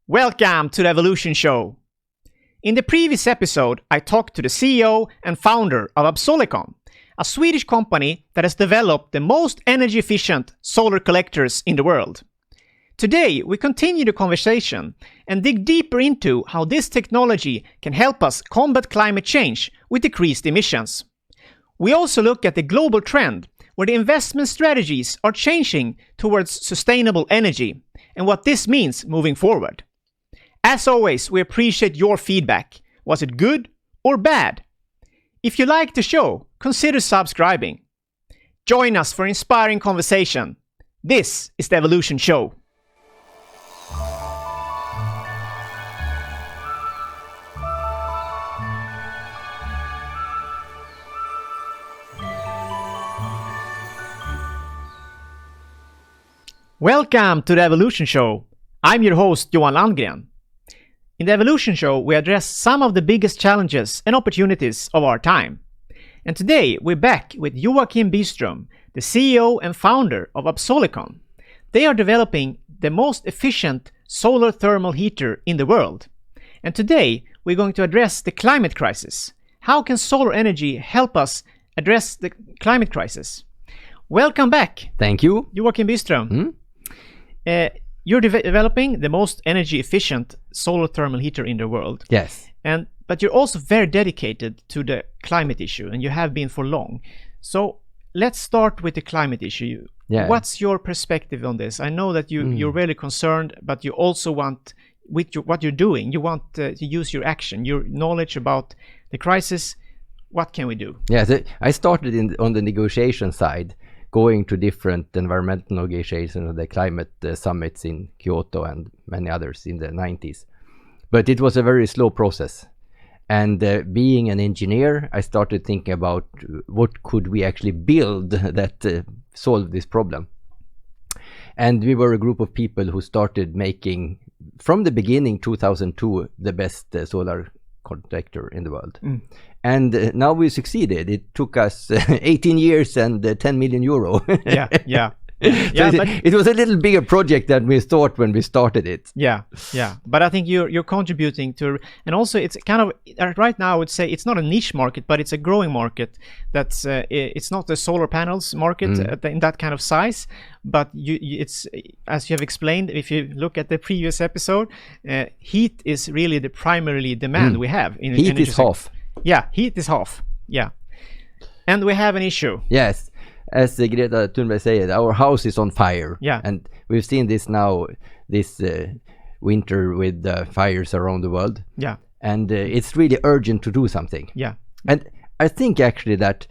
Welcome to the Evolution Show. In the previous episode, I talked to the CEO and founder of Absolicon, a Swedish company that has developed the most energy-efficient solar collectors in the world. Today, we continue the conversation and dig deeper into how this technology can help us combat climate change with decreased emissions. We also look at the global trend where the investment strategies are changing towards sustainable energy and what this means moving forward. As always, we appreciate your feedback. Was it good or bad? If you like the show, consider subscribing. Join us for inspiring conversation. This is the Evolution Show. Welcome to the Evolution Show. I'm your host, Johan Landgren. In the Evolution Show, we address some of the biggest challenges and opportunities of our time. And today, we're back with Joakim Byström, the CEO and founder of Absolicon. They are developing the most efficient solar thermal heater in the world. And today, we're going to address the climate crisis. How can solar energy help us address the climate crisis? Welcome back. Thank you. Joakim Byström. You're developing the most energy efficient solar thermal heater in the world. Yes. But you're also very dedicated to the climate issue, and you have been for long. So let's start with the climate issue. Yeah. What's your perspective on this? I know that you're really concerned, but you also want, with what you're doing, you want to use your action, your knowledge about the crisis. What can we do? Yes, I started on the negotiation side, going to different environmental negotiations, the climate summits in Kyoto and many others in the 90s. But it was a very slow process. And being an engineer, I started thinking about what could we actually build that solve this problem. And we were a group of people who started making, from the beginning, 2002, the best solar collector in the world. And now we succeeded. It took us 18 years and 10 million euro. Yeah. It was a little bigger project than we thought when we started it. Yeah. But I think you're contributing to, and also it's kind of right now I would say it's not a niche market, but it's a growing market. That's it's not the solar panels market in that kind of size, but it's as you have explained. If you look at the previous episode, heat is really the primarily demand we have in heat energy is half. Yeah, heat is half. Yeah, and we have an issue. Yes. As Greta Thunberg said, our house is on fire. Yeah. And we've seen this now, this winter with fires around the world. Yeah. And it's really urgent to do something. Yeah. And I think actually that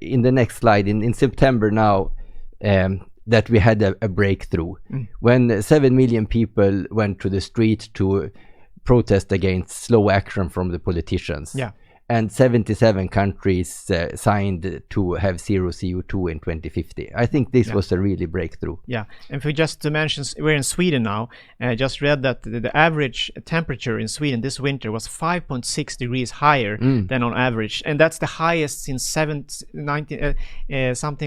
in the next slide, in September now, that we had a breakthrough. When 7 million people went to the street to protest against slow action from the politicians. Yeah. And 77 countries signed to have zero CO2 in 2050. I think this was a really breakthrough. Yeah, and if we just to mention, we're in Sweden now. I just read that the average temperature in Sweden this winter was 5.6 degrees higher than on average. And that's the highest since something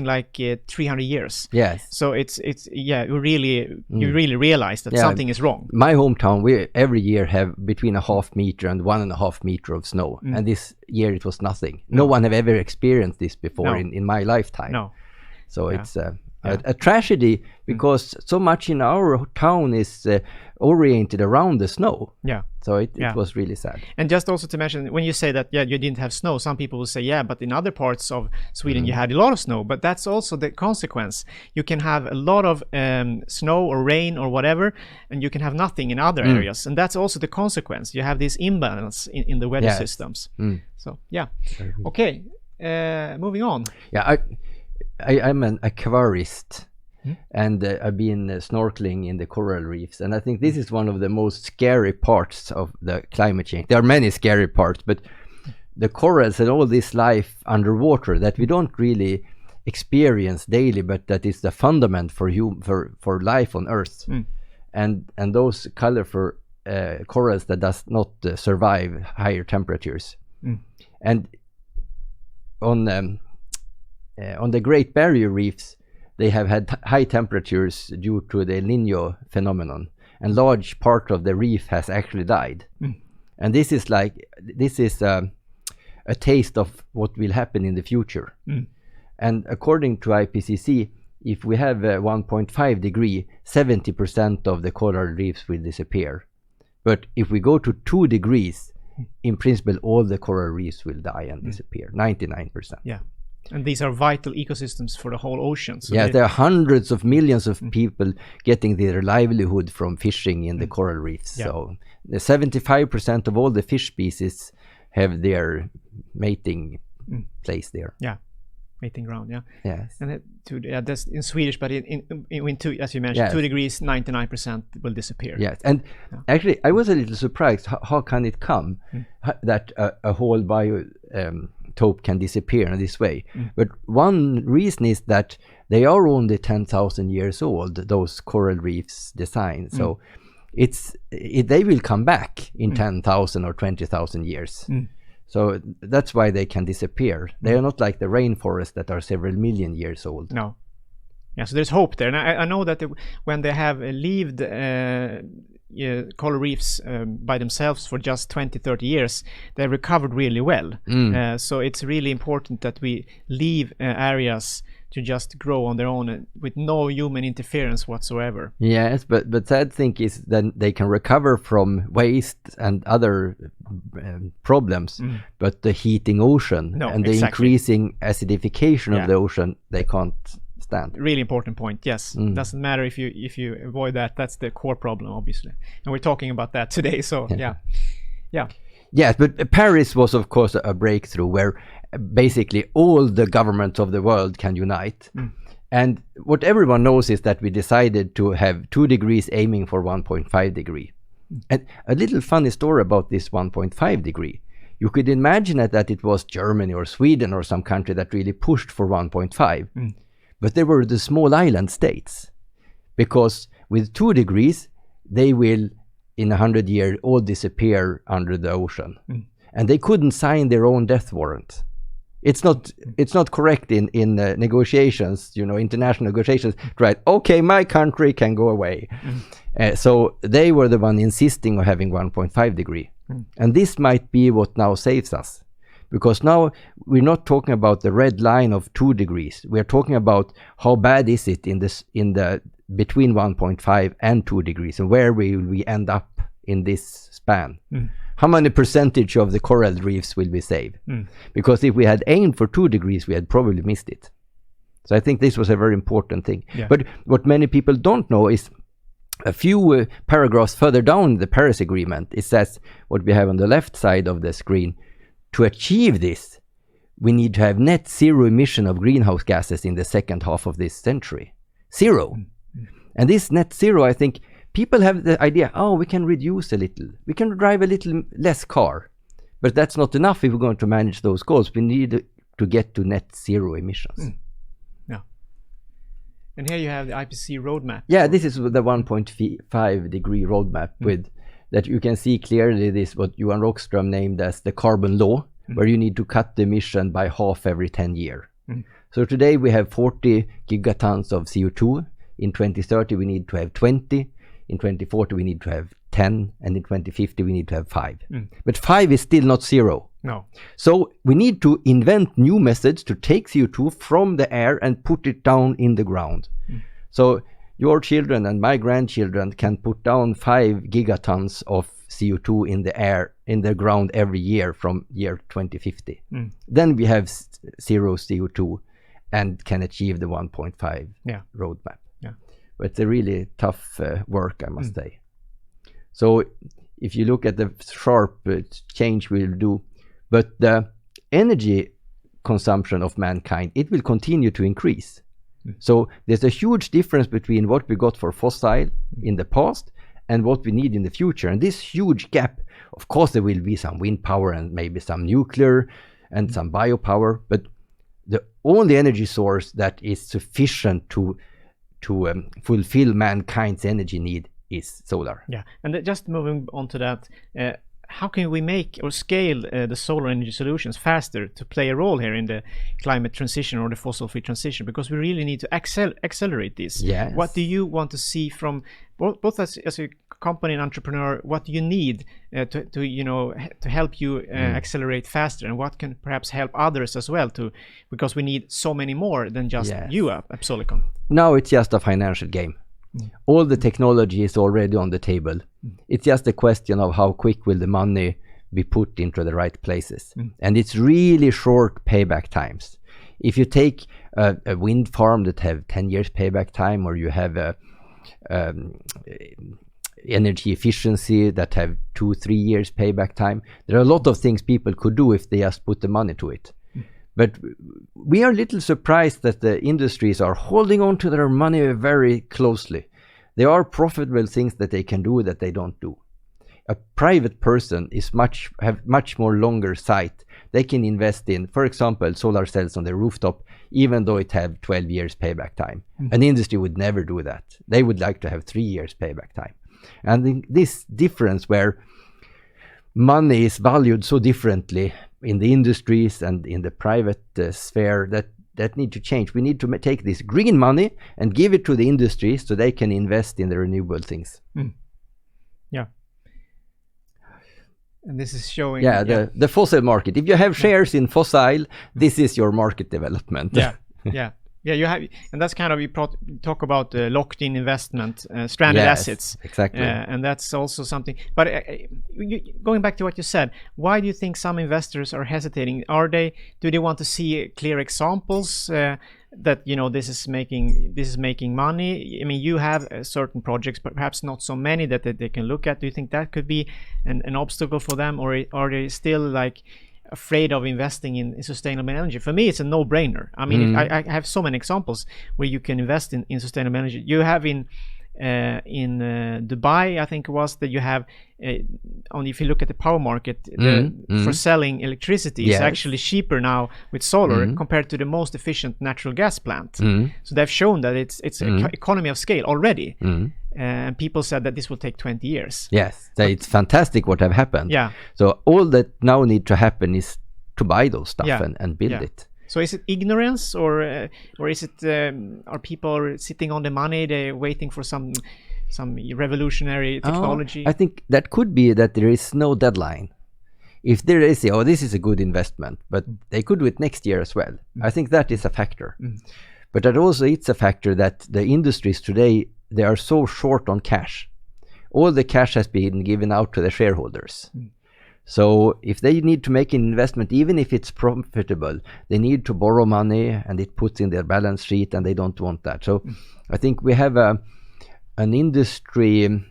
like 300 years. Yes. So you really realize that something is wrong. My hometown, we every year have between 0.5 meter and 1.5 meter of snow. And this year it was nothing. No one have ever experienced this before in my lifetime. No. So it's a tragedy because so much in our town is oriented around the snow. Yeah. So it was really sad. And just also to mention, when you say that, you didn't have snow, some people will say, but in other parts of Sweden you had a lot of snow. But that's also the consequence. You can have a lot of snow or rain or whatever, and you can have nothing in other areas. And that's also the consequence. You have this imbalance in the weather systems. So, Okay, moving on. Yeah, I'm an aquarist. And I've been snorkeling in the coral reefs, and I think this is one of the most scary parts of the climate change. There are many scary parts, but the corals and all this life underwater that we don't really experience daily, but that is the fundament for life on Earth. And those colorful corals that does not survive higher temperatures. And on the Great Barrier Reefs, they have had high temperatures due to the El Niño phenomenon. and large part of the reef has actually died. And this is a taste of what will happen in the future. And according to IPCC, if we have 1.5 degree, 70% of the coral reefs will disappear. But if we go to 2 degrees, in principle, all the coral reefs will die and disappear, 99%. Yeah. And these are vital ecosystems for the whole ocean. So there are hundreds of millions of people getting their livelihood from fishing in the coral reefs. Yeah. So the 75% of all the fish species have their mating place there. Yeah. Mating ground, yeah. Yes. And that's in Swedish, but in two, as you mentioned, 2 degrees, 99% will disappear. Yes, and actually, I was a little surprised. How can it come that a whole biotope can disappear in this way? But one reason is that they are only 10,000 years old. Those coral reefs design, so they will come back in 10,000 or 20,000 years. So that's why they can disappear. They are not like the rainforest that are several million years old. No. Yeah, so there's hope there. And I know that when they have lived coral reefs by themselves for just 20, 30 years, they recovered really well. So it's really important that we leave areas to just grow on their own with no human interference whatsoever. Yes, but sad thing is that they can recover from waste and other problems, but the heating ocean and the increasing acidification of the ocean, they can't stand. Really important point. Yes, doesn't matter if you avoid that. That's the core problem, obviously, and we're talking about that today. So yeah. Yes, but Paris was of course a breakthrough where basically all the governments of the world can unite. And what everyone knows is that we decided to have 2 degrees aiming for 1.5 degree. And a little funny story about this 1.5 degree. You could imagine that it was Germany or Sweden or some country that really pushed for 1.5. But they were the small island states. Because with 2 degrees, they will in 100 years all disappear under the ocean. And they couldn't sign their own death warrant. It's not correct in negotiations, international negotiations, right? Okay, my country can go away. So they were the one insisting on having 1.5 degree. And this might be what now saves us. Because now we're not talking about the red line of 2 degrees. We're talking about how bad is it in the between 1.5 and 2 degrees, and where will we end up in this span? How many percentage of the coral reefs will we save? Because if we had aimed for 2 degrees, we had probably missed it. So I think this was a very important thing. But what many people don't know is a few paragraphs further down the Paris Agreement, it says what we have on the left side of the screen. To achieve this, we need to have net zero emission of greenhouse gases in the second half of this century. Zero. And this net zero, I think, people have the idea, we can reduce a little. We can drive a little less car. But that's not enough if we're going to manage those goals. We need to get to net zero emissions. Yeah. And here you have the IPCC roadmap. Yeah, this is the 1.5 degree roadmap with that you can see clearly this what Johan Rockström named as the carbon law, where you need to cut the emission by half every 10 years. So today we have 40 gigatons of CO2. In 2030 we need to have 20. In 2040 we need to have 10, and in 2050 we need to have 5. But 5 is still not zero. No. So we need to invent new methods to take CO2 from the air and put it down in the ground. So your children and my grandchildren can put down 5 gigatons of CO2 in the air, in the ground every year from year 2050. Then we have zero CO2 and can achieve the 1.5 roadmap. But it's a really tough work, I must say. So if you look at the sharp change we'll do, but the energy consumption of mankind, it will continue to increase. So there's a huge difference between what we got for fossil in the past and what we need in the future. And this huge gap, of course, there will be some wind power and maybe some nuclear and some biopower, but the only energy source that is sufficient to fulfill mankind's energy need is solar. Yeah, and just moving on to that, how can we make or scale the solar energy solutions faster to play a role here in the climate transition or the fossil-free transition? Because we really need to accelerate this. Yes. What do you want to see from both as a company and entrepreneur, what do you need to help you accelerate faster, and what can perhaps help others as well because we need so many more than just you at Absolicon. Now it's just a financial game. All the technology is already on the table. It's just a question of how quick will the money be put into the right places. And it's really short payback times. If you take a wind farm that have 10 years payback time, or you have a energy efficiency that have 2-3 years payback time, there are a lot of things people could do if they just put the money to it. But we are a little surprised that the industries are holding on to their money very closely. There are profitable things that they can do that they don't do. A private person have much more longer sight. They can invest in, for example, solar cells on their rooftop, even though it have 12 years payback time. An industry would never do that. They would like to have 3 years payback time. And this difference where money is valued so differently in the industries and in the private sphere, that need to change. We need to take this green money and give it to the industry so they can invest in the renewable things. Yeah. And this is showing... the fossil market. If you have shares in fossil, this is your market development. Yeah, you have, and that's kind of, you talk about locked-in investment, stranded assets. Exactly. And that's also something. But going back to what you said, why do you think some investors are hesitating? Do they want to see clear examples that this is making money? I mean, you have certain projects, but perhaps not so many that they can look at. Do you think that could be an obstacle for them, or are they still like afraid of investing in sustainable energy? For me, it's a no-brainer. I mean, I have so many examples where you can invest in sustainable energy. You have in Dubai, I think it was, that you have if you look at the power market, for selling electricity is actually cheaper now with solar compared to the most efficient natural gas plant. So they've shown that it's an economy of scale already. And people said that this will take 20 years. Yes, so it's fantastic what have happened. Yeah. So all that now need to happen is to buy those stuff and build it. So is it ignorance, or is it are people sitting on the money, they're waiting for some revolutionary technology? I think that could be that there is no deadline. If there is, this is a good investment, but they could do it next year as well. I think that is a factor. But that also it's a factor that the industries today, they are so short on cash. All the cash has been given out to the shareholders. So if they need to make an investment, even if it's profitable, they need to borrow money, and it puts in their balance sheet, and they don't want that. So I think we have an industry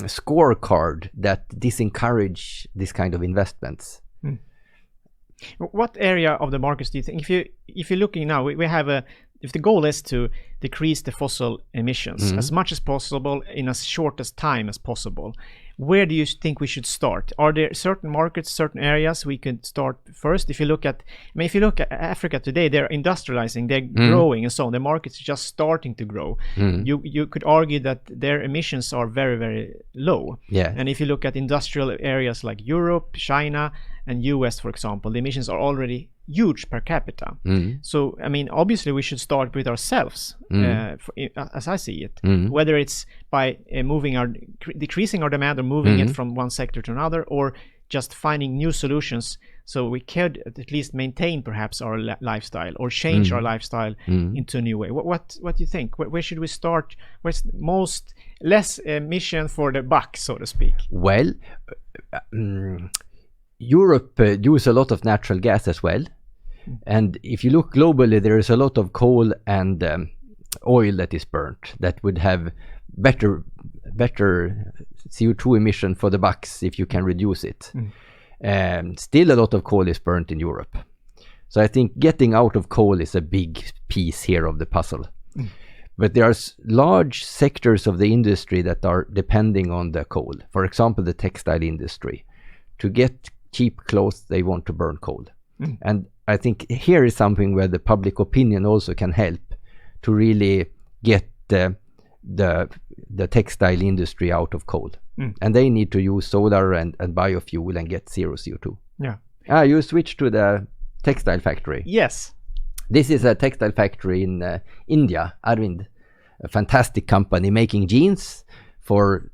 scorecard that disencourage this kind of investments. What area of the markets do you think, if you're looking now, we have if the goal is to decrease the fossil emissions as much as possible in as short as time as possible, where do you think we should start? Are there certain markets, certain areas we could start first? If you look at Africa today, they're industrializing, they're growing, and so on. The market's just starting to grow. You could argue that their emissions are very, very low. Yeah. And if you look at industrial areas like Europe, China, and US, for example, the emissions are already huge per capita. So, I mean, obviously we should start with ourselves, as I see it, whether it's by decreasing our demand or moving it from one sector to another, or just finding new solutions so we could at least maintain perhaps our lifestyle or change our lifestyle into a new way. What do you think? Where should we start? Where's less emission for the buck, so to speak? Well, Europe use a lot of natural gas as well. And if you look globally, there is a lot of coal and oil that is burnt that would have better CO2 emission for the bucks if you can reduce it. Still a lot of coal is burnt in Europe. So I think getting out of coal is a big piece here of the puzzle. But there are large sectors of the industry that are depending on the coal. For example, the textile industry. To get cheap clothes, they want to burn coal. And I think here is something where the public opinion also can help to really get the textile industry out of coal. And they need to use solar and biofuel and get zero CO2. Yeah. You switch to the textile factory. Yes. This is a textile factory in India, Arvind, a fantastic company making jeans for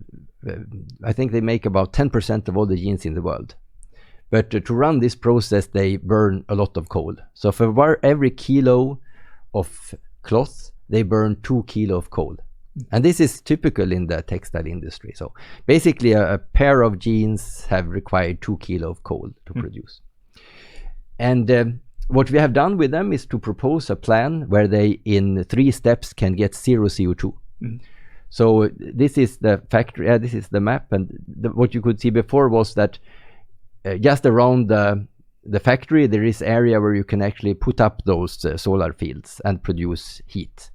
I think they make about 10% of all the jeans in the world. But to run this process, they burn a lot of coal. So for every kilo of cloth, they burn 2 kilo of coal. And this is typical in the textile industry. So basically a pair of jeans have required 2 kilo of coal to produce. And what we have done with them is to propose a plan where they in 3 steps can get 0 CO2. So this is the factory, this is the map, and what you could see before was that just around the factory there is area where you can actually put up those solar fields and produce heat.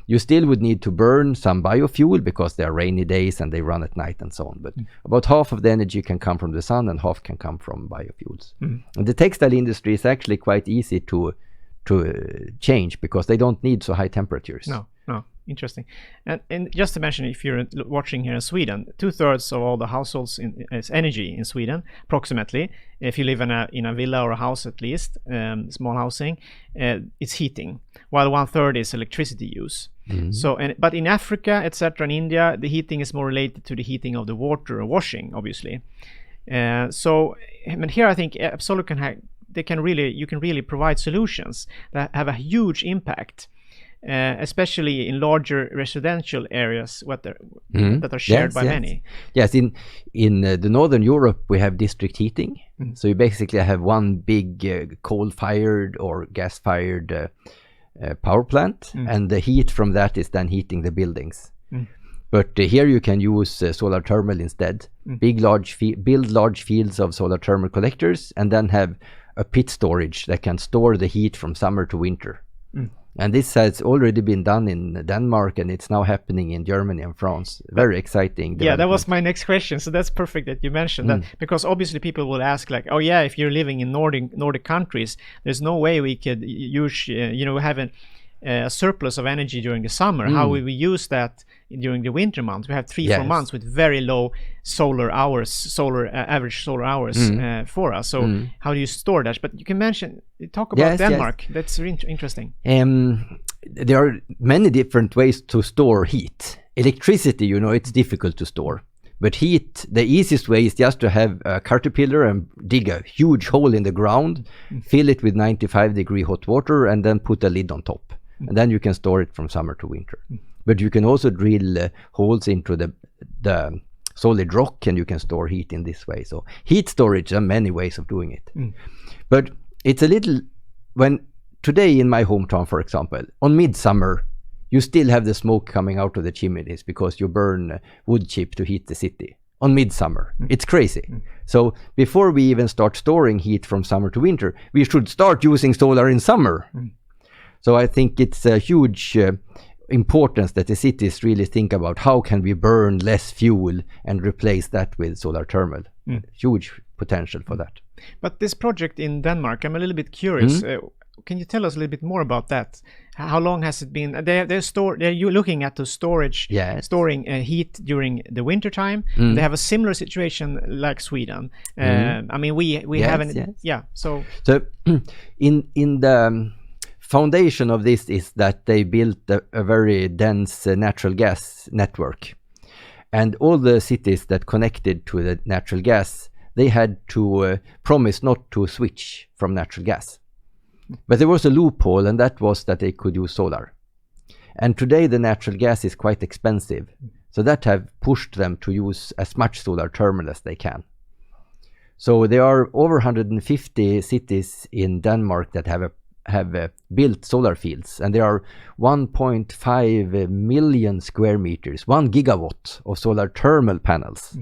You still would need to burn some biofuel because there are rainy days and they run at night and so on. But about half of the energy can come from the sun and half can come from biofuels. And the textile industry is actually quite easy to change because they don't need so high temperatures. No, interesting. And just to mention, if you're watching here in Sweden, 2/3 of all the households is energy in Sweden, approximately. If you live in a villa or a house at least, small housing, it's heating, while 1/3 is electricity use. So, but in Africa, etc., in India, the heating is more related to the heating of the water or washing, obviously. So, and here I think Absolicon you can really provide solutions that have a huge impact. Especially in larger residential areas that are shared by many. Yes, in the Northern Europe we have district heating. So you basically have one big coal-fired or gas-fired power plant, and the heat from that is then heating the buildings. But here you can use solar thermal instead. Build large fields of solar thermal collectors and then have a pit storage that can store the heat from summer to winter. And this has already been done in Denmark, and it's now happening in Germany and France. Very exciting. Yeah, that was my next question. So that's perfect that you mentioned that, because obviously people will ask like, oh yeah, if you're living in Nordic countries, there's no way we could use, have a surplus of energy during the summer. How will we use that during the winter months? We have 3-4 months with very low average solar hours for us. So how do you store that? But you can talk about Denmark. That's really interesting. There are many different ways to store heat. Electricity, it's difficult to store. But heat, the easiest way is just to have a caterpillar and dig a huge hole in the ground, fill it with 95-degree hot water, and then put a lid on top. And then you can store it from summer to winter. But you can also drill holes into the solid rock, and you can store heat in this way. So heat storage, there are many ways of doing it. But it's a little, today in my hometown, for example, on midsummer, you still have the smoke coming out of the chimneys because you burn wood chip to heat the city. On midsummer, it's crazy. So before we even start storing heat from summer to winter, we should start using solar in summer. So I think it's a huge importance that the cities really think about how can we burn less fuel and replace that with solar thermal. Huge potential for that. But this project in Denmark, I'm a little bit curious. Can you tell us a little bit more about that? How long has it been? You're looking at the storage, storing heat during the winter time. They have a similar situation like Sweden. I mean, we haven't. So in the foundation of this is that they built a very dense natural gas network, and all the cities that connected to the natural gas, they had to promise not to switch from natural gas. But there was a loophole, and that was that they could use solar. And today the natural gas is quite expensive, so that have pushed them to use as much solar thermal as they can. So there are over 150 cities in Denmark that have built solar fields, and there are 1.5 million square meters, 1 gigawatt of solar thermal panels.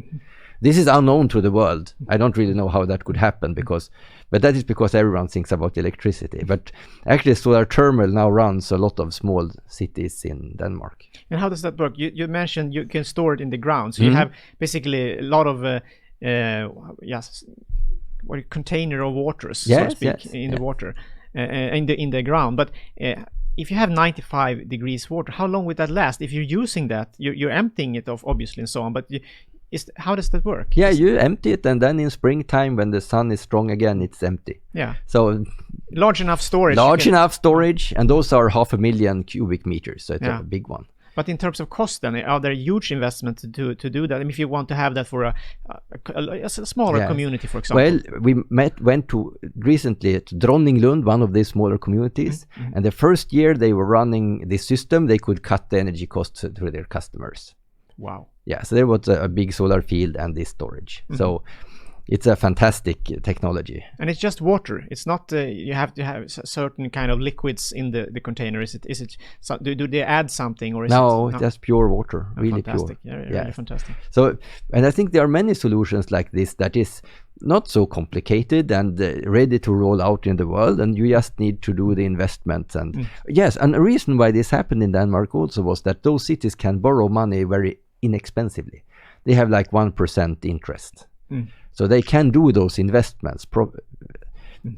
This is unknown to the world. I don't really know how that could happen, but that is because everyone thinks about electricity. But actually solar thermal now runs a lot of small cities in Denmark. And how does that work? You mentioned you can store it in the ground. So you have basically a lot of container of waters, so to speak, in the water. In the ground, but if you have 95 degrees water, how long would that last? If you're using that, you're emptying it off, obviously, and so on. But how does that work? Yeah, you empty it, and then in springtime, when the sun is strong again, it's empty. Yeah. So large enough storage. Large enough storage, and those are 500,000 cubic meters. So it's a big one. But in terms of cost, then are there huge investments to do that? I mean, if you want to have that for a smaller community, for example. Well, we went to recently to Dronninglund, one of these smaller communities, and the first year they were running this system, they could cut the energy costs to their customers. Wow. Yeah, so there was a big solar field and this storage. So it's a fantastic technology. And it's just water. It's not you have to have certain kind of liquids in the container. Is it do they add something, or is no, just pure water, really fantastic. pure. Yeah, really fantastic. So, and I think there are many solutions like this that is not so complicated and ready to roll out in the world, and you just need to do the investment. And yes, and a reason why this happened in Denmark also was that those cities can borrow money very inexpensively. They have like 1% interest. So they can do those investments.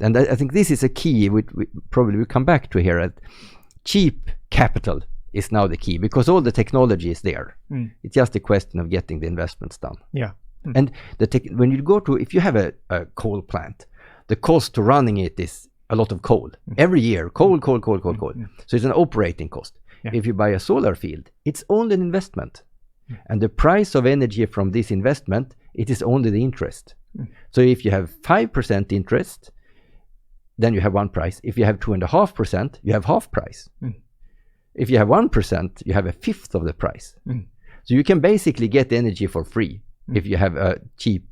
And I think this is a key, we probably will come back to here. Cheap capital is now the key, because all the technology is there. It's just a question of getting the investments done. Yeah. And when you go to, if you have a coal plant, the cost to running it is a lot of coal. Every year, coal. So it's an operating cost. Yeah. If you buy a solar field, it's only an investment. And the price of energy from this investment, it is only the interest. So if you have 5% interest, then you have one price. If you have 2.5%, you have half price. If you have 1%, you have a fifth of the price. So you can basically get energy for free if you have a cheap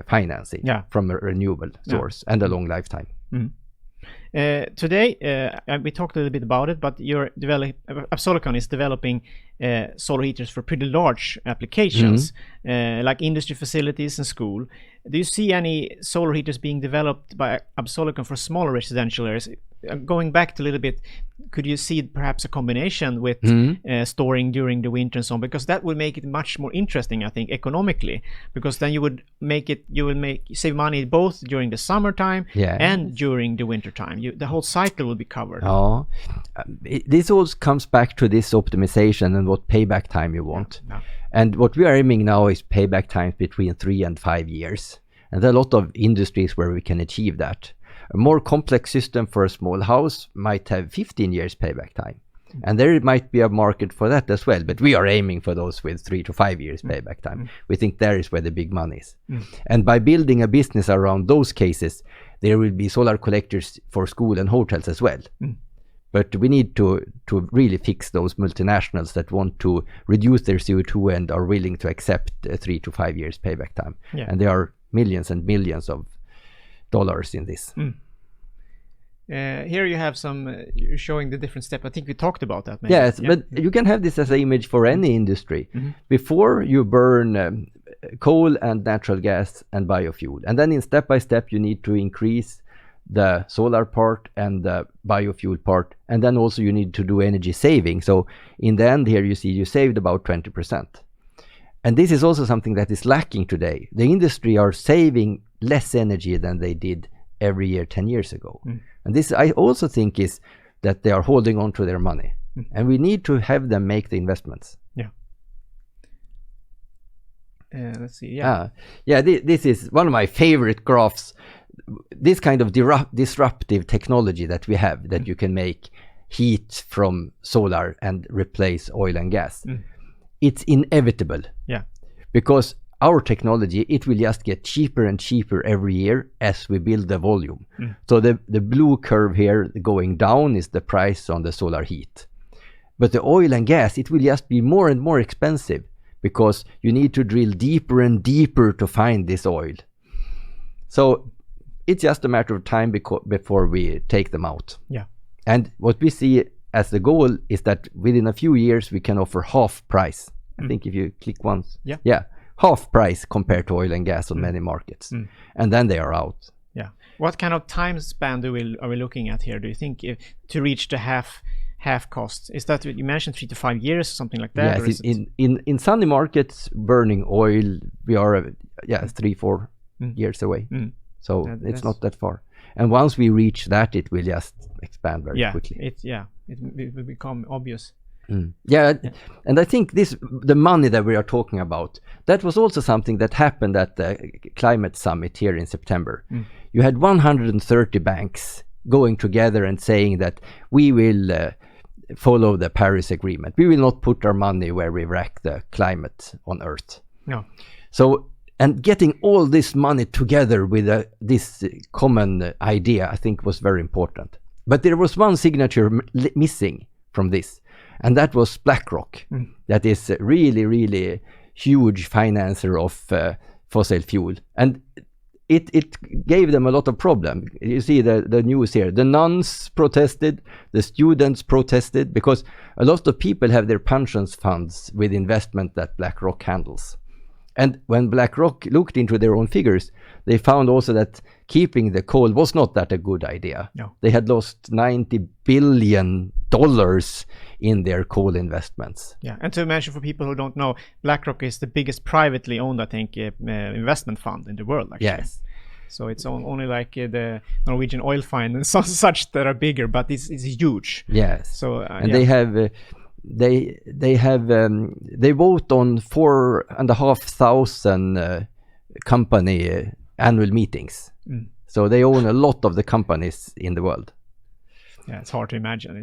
financing from a renewable source and a long lifetime. Today, we talked a little bit about it, but Absolicon is developing solar heaters for pretty large applications, like industry facilities and school. Do you see any solar heaters being developed by Absolicon for smaller residential areas? Going back to a little bit, could you see perhaps a combination with storing during the winter and so on? Because that would make it much more interesting, I think, economically. Because then you will save money both during the summertime and during the winter time. The whole cycle will be covered. This all comes back to this optimization and what payback time you want. And what we are aiming now is payback times between 3 and 5 years. And there are a lot of industries where we can achieve that. A more complex system for a small house might have 15 years payback time. And there might be a market for that as well. But we are aiming for those with 3 to 5 years payback time. We think there is where the big money is. And by building a business around those cases, there will be solar collectors for school and hotels as well. But we need to really fix those multinationals that want to reduce their CO2 and are willing to accept 3 to 5 years payback time. And there are millions and millions of dollars in this. Here you have you're showing the different steps. I think we talked about that. Maybe. Yes, but you can have this as an image for any industry. Before you burn coal and natural gas and biofuel. And then in step by step, you need to increase the solar part and the biofuel part. And then also you need to do energy saving. So in the end here, you see you saved about 20%. And this is also something that is lacking today. The industry are saving less energy than they did every year 10 years ago. And this I also think is that they are holding on to their money. And we need to have them make the investments. Let's see. This is one of my favorite graphs. This kind of disruptive technology that we have, that you can make heat from solar and replace oil and gas. It's inevitable. Because our technology, it will just get cheaper and cheaper every year as we build the volume. So the blue curve here going down is the price on the solar heat. But the oil and gas, it will just be more and more expensive, because you need to drill deeper and deeper to find this oil. So it's just a matter of time before we take them out. And what we see as the goal is that within a few years we can offer half price. I think if you click once, half price compared to oil and gas on many markets, and then they are out. What kind of time span are we looking at here? Do you think to reach the half cost? Is that you mentioned 3 to 5 years, something like that? Yes, in sunny markets, burning oil, we are 3-4 years away. So it's not that far. And once we reach that, it will just expand very quickly. It will become obvious. And I think the money that we are talking about, that was also something that happened at the climate summit here in September. You had 130 banks going together and saying that we will follow the Paris Agreement. We will not put our money where we wreck the climate on Earth. No. So, and getting all this money together with this common idea, I think was very important. But there was one signature missing from this, and that was BlackRock. That is a really, really huge financer of fossil fuel. And it gave them a lot of problem. You see the news here. The nuns protested, the students protested, because a lot of people have their pensions funds with investment that BlackRock handles. And when BlackRock looked into their own figures, they found also that keeping the coal was not that a good idea. No. They had lost $90 billion in their coal investments. Yeah, and to mention for people who don't know, BlackRock is the biggest privately owned, I think, investment fund in the world, actually. Yes. So it's only like the Norwegian oil fund and such that are bigger, but it's huge. Yes. So and they have they vote on 4,500 company annual meetings. So they own a lot of the companies in the world. Yeah, it's hard to imagine.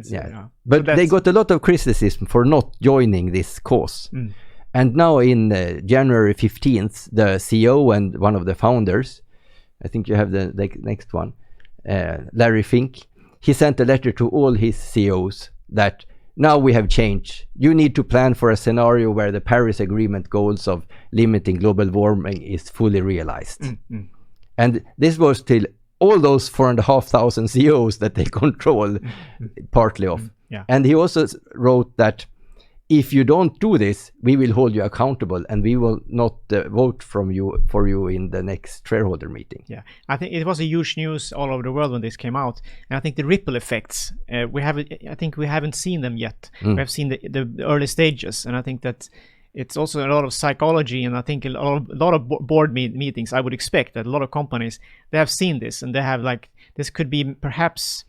But they got a lot of criticism for not joining this cause. And now in January 15th, the CEO and one of the founders, I think you have the next one, Larry Fink, he sent a letter to all his CEOs that now we have changed. You need to plan for a scenario where the Paris Agreement goals of limiting global warming is fully realized. And this was till all those 4,500 CEOs that they control partly of. And he also wrote that if you don't do this, we will hold you accountable and we will not vote for you in the next shareholder meeting. Yeah, I think it was a huge news all over the world when this came out, and I think the ripple effects we haven't seen them yet. We have seen the early stages, and I think that it's also a lot of psychology, and I think a lot of board meetings. I would expect that a lot of companies, they have seen this, and they have like, this could be perhaps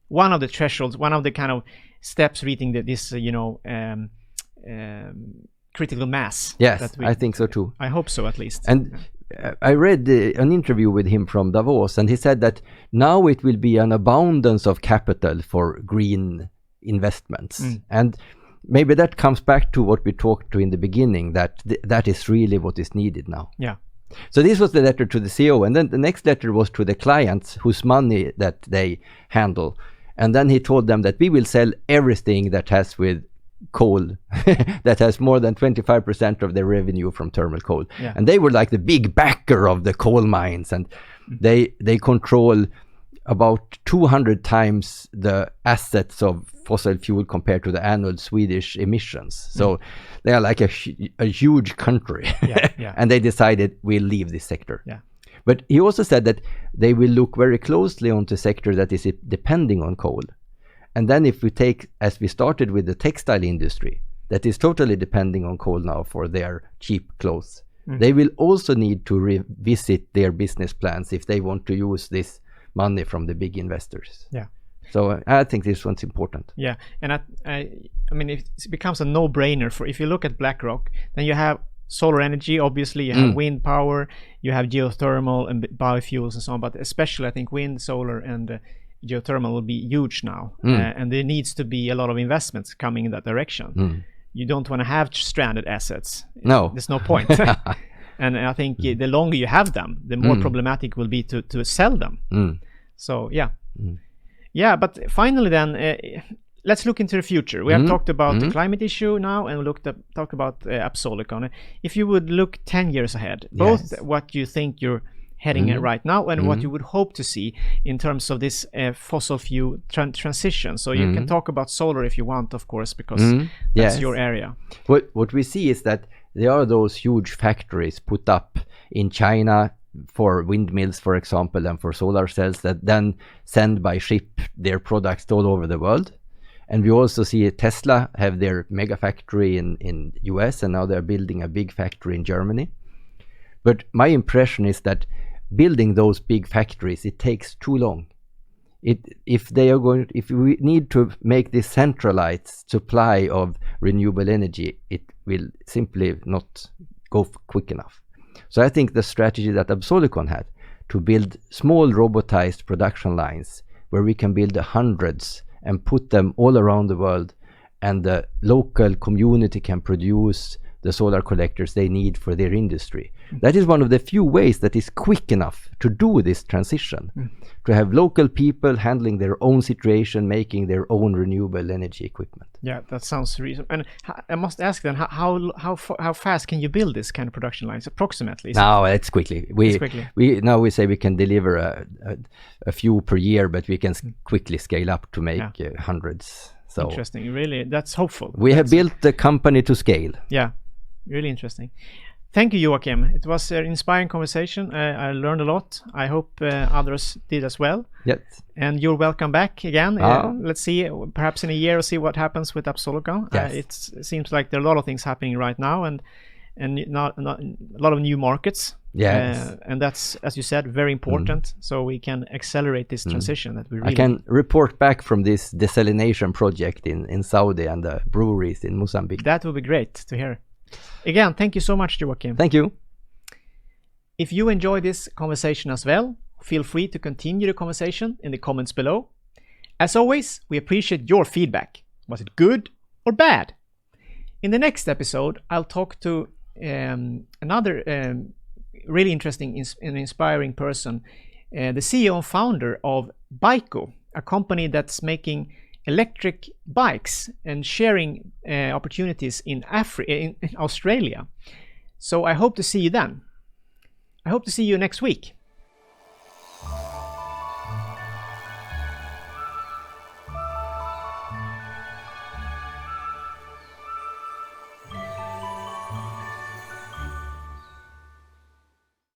one of the thresholds, one of the kind of steps reaching this critical mass. Yes, I think so too. I hope so, at least. And I read an interview with him from Davos, and he said that now it will be an abundance of capital for green investments. And maybe that comes back to what we talked to in the beginning, that that is really what is needed now. Yeah. So this was the letter to the CEO, and then the next letter was to the clients whose money that they handle. And then he told them that we will sell everything that has with coal that has more than 25% of their revenue from thermal coal. And they were like the big backer of the coal mines, and they control about 200 times the assets of fossil fuel compared to the annual Swedish emissions. So they are like a huge country. And they decided we'll leave this sector. But he also said that they will look very closely on the sector that is depending on coal. And then if we take, as we started with the textile industry, that is totally depending on coal now for their cheap clothes, they will also need to revisit their business plans if they want to use this money from the big investors. So I think this one's important. And I mean, it becomes a no-brainer for, if you look at BlackRock, then you have solar energy, obviously, you have wind power, you have geothermal and biofuels and so on, but especially I think wind, solar, and geothermal will be huge now, and there needs to be a lot of investments coming in that direction. You don't want to have stranded assets. No, there's no point. And I think the longer you have them, the more problematic will be to sell them. So but finally then, let's look into the future. We have talked about the climate issue now, and we talked about Absolicon. If you would look 10 years ahead, both what you think you're heading at right now and what you would hope to see in terms of this fossil fuel transition. So you can talk about solar if you want, of course, because that's your area. What we see is that there are those huge factories put up in China for windmills, for example, and for solar cells that then send by ship their products all over the world. And we also see Tesla have their mega factory in US, and now they're building a big factory in Germany. But my impression is that building those big factories, it takes too long. If we need to make this centralized supply of renewable energy, it will simply not go quick enough. So I think the strategy that Absolicon had to build small robotized production lines where we can build hundreds and put them all around the world and the local community can produce the solar collectors they need for their industry. That is one of the few ways that is quick enough to do this transition, to have local people handling their own situation, making their own renewable energy equipment. Yeah, that sounds reasonable. And I must ask then, how fast can you build this kind of production lines approximately? No, it's quickly. Now we say we can deliver a few per year, but we can quickly scale up to make hundreds. So interesting, really, that's hopeful. We have built the company to scale. Yeah, really interesting. Thank you, Joakim. It was an inspiring conversation. I learned a lot. I hope others did as well. Yes. And you're welcome back again. Let's see, perhaps in a year, see what happens with Absolicon. Yes. It seems like there are a lot of things happening right now, and not a lot of new markets. Yes. And that's, as you said, very important. So we can accelerate this transition that we really... I can report back from this desalination project in Saudi and the breweries in Mozambique. That would be great to hear. Again, thank you so much, Joakim. Thank you. If you enjoyed this conversation as well, feel free to continue the conversation in the comments below. As always, we appreciate your feedback. Was it good or bad? In the next episode, I'll talk to another really interesting and inspiring person, the CEO and founder of Biko, a company that's making electric bikes and sharing opportunities in Australia. So I hope to see you then. I hope to see you next week.